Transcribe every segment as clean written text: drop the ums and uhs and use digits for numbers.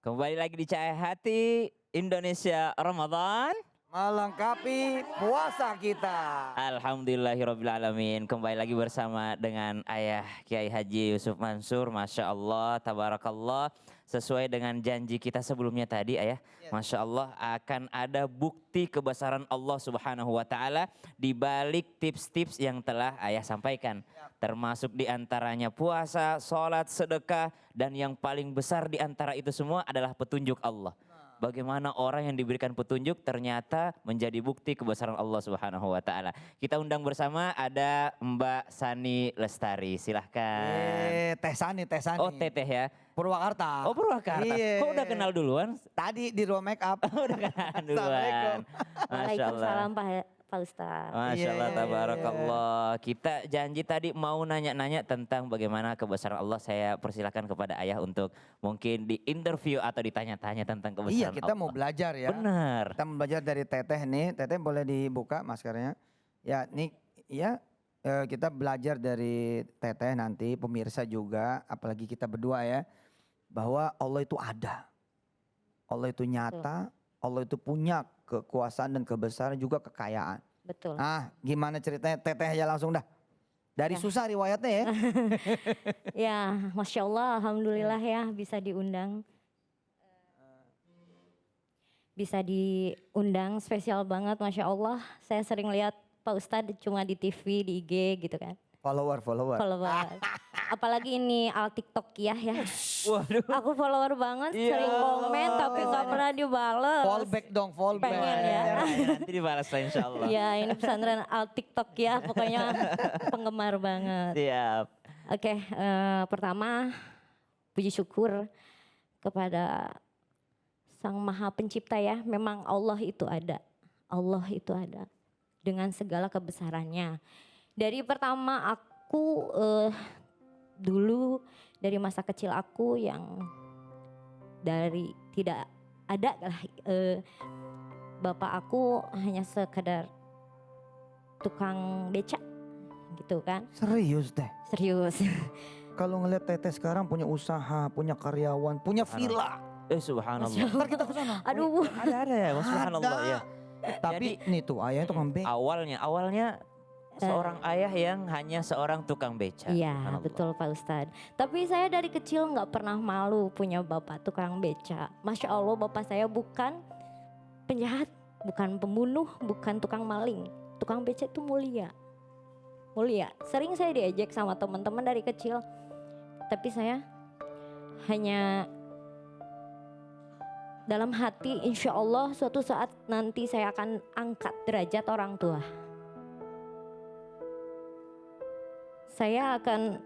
Kembali lagi di Cahaya Hati Indonesia Ramadan. Melengkapi puasa kita. Alhamdulillahirrabbilalamin. Kembali lagi bersama dengan Ayah Kiai Haji Yusuf Mansur. Masya Allah, tabarakallah. Sesuai dengan janji kita sebelumnya tadi Ayah. Masya Allah akan ada bukti kebesaran Allah Subhanahu wa ta'ala di balik tips-tips yang telah Ayah sampaikan. Termasuk diantaranya puasa, sholat, sedekah. Dan yang paling besar di antara itu semua adalah petunjuk Allah. Bagaimana orang yang diberikan petunjuk ternyata menjadi bukti kebesaran Allah Subhanahu wa taala. Kita undang bersama ada Mbak Sani Lestari. Silahkan. Teh Sani. Oh, Teteh ya. Purwakarta. Oh, Purwakarta. Iya. Kok udah kenal duluan? Tadi di ruang make up. Udah kenal duluan. Assalamualaikum. Masya Allah. Waalaikumsalam Pak Ustadz. Masya Allah, Iya. tabarakallah. Kita janji tadi mau nanya-nanya tentang bagaimana kebesaran Allah. Saya persilakan kepada Ayah untuk mungkin di interview atau ditanya-tanya tentang kebesaran Iya, Allah. kita mau belajar ya. Benar. Kita mau belajar dari Teteh nih. Teteh boleh dibuka maskernya. Ya, nih ya kita belajar dari Teteh nanti, pemirsa juga, apalagi kita berdua ya, bahwa Allah itu ada. Allah itu nyata, Allah itu punya kekuasaan dan kebesaran juga kekayaan. Betul. Ah, gimana ceritanya? Teteh aja langsung dah. Dari Ya. susah riwayatnya ya. Ya, Masya Allah, Alhamdulillah ya bisa diundang. Bisa diundang, spesial banget Masya Allah. Saya sering lihat Pak Ustadz cuma di TV, di IG gitu kan. Follower. Follower. Apalagi ini al TikTok ya. Waduh. Aku follower banget, sering komen tapi gak pernah dibales. Fallback dong, fallback. Pengen ya. Nanti dibalas lah insya Allah. Ya ini pesantren al TikTok ya, pokoknya penggemar banget. Siap. Oke, pertama puji syukur kepada Sang Maha Pencipta ya. Memang Allah itu ada. Allah itu ada dengan segala kebesarannya. Dari pertama aku dulu dari masa kecil aku yang dari tidak ada lah bapak aku hanya sekedar tukang beca gitu kan. Serius deh. Serius. Kalau ngeliat Teteh sekarang punya usaha, punya karyawan, punya villa. Subhanallah. Ntar kita ke sana. Aduh. Ada ya, subhanallah ya. Tapi nih tuh ayahnya tukang beca. Awalnya seorang ayah yang hanya seorang tukang beca. Iya Subhanallah. betul Pak Ustadz. Tapi saya dari kecil nggak pernah malu punya bapak tukang beca. Masya Allah bapak saya bukan penjahat, bukan pembunuh, bukan tukang maling. Tukang beca itu mulia. Mulia. Sering saya diejek sama teman-teman dari kecil. Tapi saya hanya dalam hati insya Allah suatu saat nanti saya akan angkat derajat orang tua. Saya akan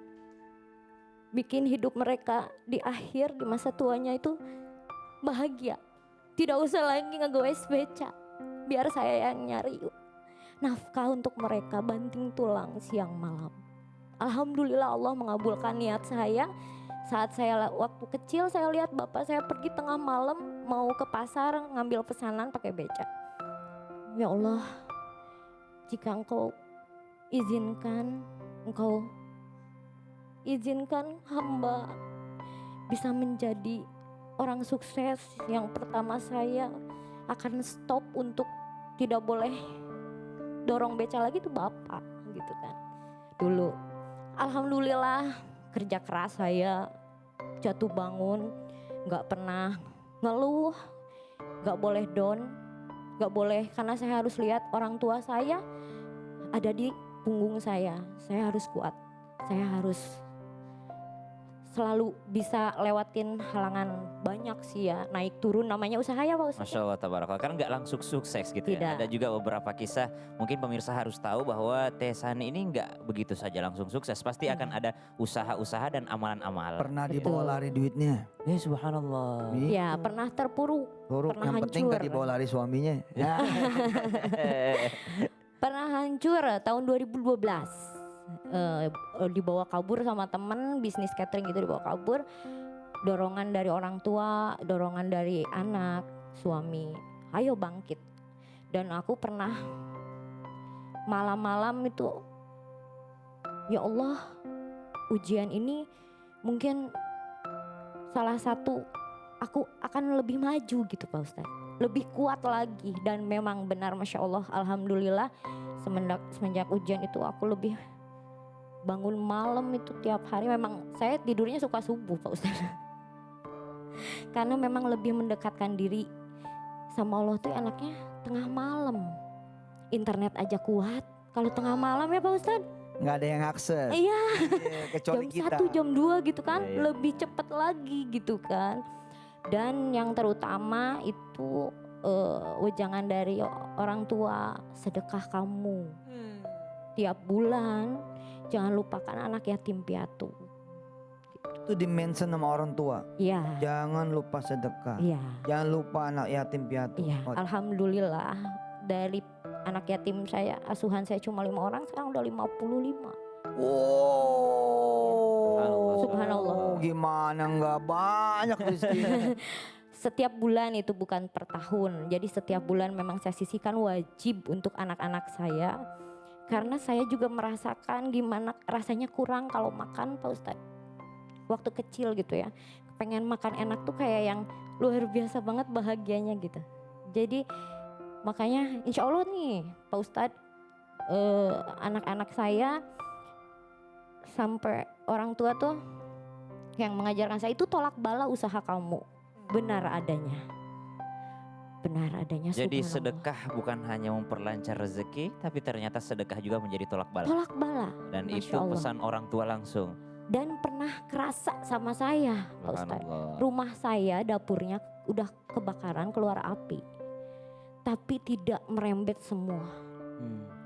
bikin hidup mereka di akhir, di masa tuanya itu bahagia. Tidak usah lagi ngegoes beca. Biar saya yang nyari nafkah untuk mereka, banting tulang siang malam. Alhamdulillah Allah mengabulkan niat saya. Saat saya waktu kecil saya lihat bapak saya pergi tengah malam mau ke pasar ngambil pesanan pakai beca. Ya Allah, jika engkau izinkan hamba bisa menjadi orang sukses. Yang pertama saya akan stop untuk tidak boleh dorong beca lagi tuh bapak gitu kan. Dulu alhamdulillah kerja keras saya, jatuh bangun, gak pernah ngeluh, gak boleh down, gak boleh karena saya harus lihat orang tua saya ada di punggung saya harus kuat, saya harus selalu bisa lewatin halangan banyak sih ya, naik turun namanya usaha ya Pak Ustadz. Masya Allah tabarakallah, kan nggak langsung sukses gitu Tidak. ya. Ada juga beberapa kisah, mungkin pemirsa harus tahu bahwa Teh Sani ini nggak begitu saja langsung sukses. Pasti akan ada usaha-usaha dan amalan-amalan. Pernah Betul. dibawa lari duitnya. Subhanallah. Ya pernah terpuruk, Buruk, pernah yang penting hancur. gak dibawa lari suaminya. Ya. Pernah hancur tahun 2012. Dibawa kabur sama temen, bisnis catering gitu dibawa kabur. Dorongan dari orang tua, dorongan dari anak, suami, ayo bangkit. Dan aku pernah malam-malam itu, ya Allah, ujian ini mungkin salah satu aku akan lebih maju gitu Pak Ustadz. Lebih kuat lagi dan memang benar Masya Allah alhamdulillah semenjak ujian itu aku lebih bangun malam itu tiap hari. Memang saya tidurnya suka subuh Pak Ustadz. Karena memang lebih mendekatkan diri sama Allah tuh anaknya tengah malam. Internet aja kuat. Kalau tengah malam ya Pak Ustadz. Nggak ada yang akses. Iya. Kecuali jam kita. 1 jam 2 gitu kan. Iya, iya. Lebih cepat lagi gitu kan. Dan yang terutama itu wejangan dari orang tua, sedekah kamu. Tiap bulan jangan lupakan anak yatim piatu. Itu di-mention sama orang tua. Iya. Jangan lupa sedekah. Iya. Jangan lupa anak yatim piatu. Iya, Oh, alhamdulillah dari anak yatim saya, asuhan saya cuma 5 orang, sekarang udah 55. wow. Subhanallah. Gimana nggak banyak rezekinya. Setiap bulan itu bukan per tahun. Jadi setiap bulan memang saya sisihkan wajib untuk anak-anak saya. Karena saya juga merasakan gimana rasanya kurang kalau makan Pak Ustadz. Waktu kecil gitu ya. Pengen makan enak tuh kayak yang luar biasa banget bahagianya gitu. Jadi makanya insya Allah nih Pak Ustadz, anak-anak saya sampai orang tua tuh yang mengajarkan saya itu tolak bala usaha kamu. Benar adanya. Benar adanya. Jadi subhanallah. sedekah bukan hanya memperlancar rezeki, tapi ternyata sedekah juga menjadi tolak bala. Tolak bala. Dan Masya itu Allah. pesan orang tua langsung. Dan pernah kerasa sama saya Pak Ustadz. Subhanallah. Rumah saya dapurnya udah kebakaran keluar api. Tapi tidak merembet semua.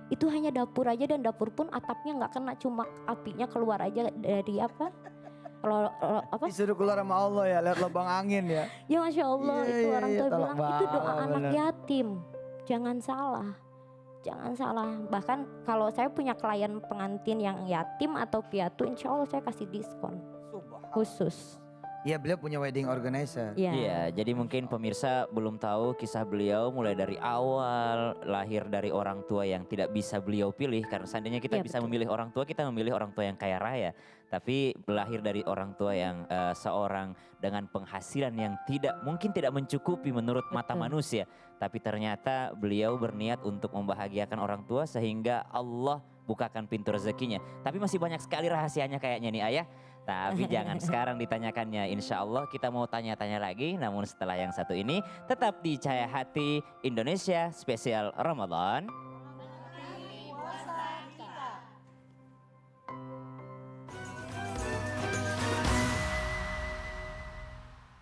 Itu hanya dapur aja dan dapur pun atapnya nggak kena, cuma apinya keluar aja dari apa? Apa? Disuruh keluar sama Allah ya, lewat lubang angin ya. Ya Masya Allah Iya, itu iya, orang iya, tua tolak bilang itu doa bala, anak bener. yatim. Jangan salah. Jangan salah. Bahkan kalau saya punya klien pengantin yang yatim atau piatu, insya Allah saya kasih diskon khusus. Iya, beliau punya wedding organizer. Ya. Iya, jadi mungkin pemirsa belum tahu kisah beliau mulai dari awal lahir dari orang tua yang tidak bisa beliau pilih, karena seandainya kita Iya, bisa betul. memilih orang tua, kita memilih orang tua yang kaya raya. Tapi lahir dari orang tua yang seorang dengan penghasilan yang mungkin tidak mencukupi menurut mata Betul. manusia, tapi ternyata beliau berniat untuk membahagiakan orang tua sehingga Allah bukakan pintu rezekinya. Tapi masih banyak sekali rahasianya kayaknya nih Ayah. Tapi jangan sekarang ditanyakannya, insya Allah kita mau tanya-tanya lagi. Namun setelah yang satu ini tetap di Cahaya Hati Indonesia spesial Ramadan.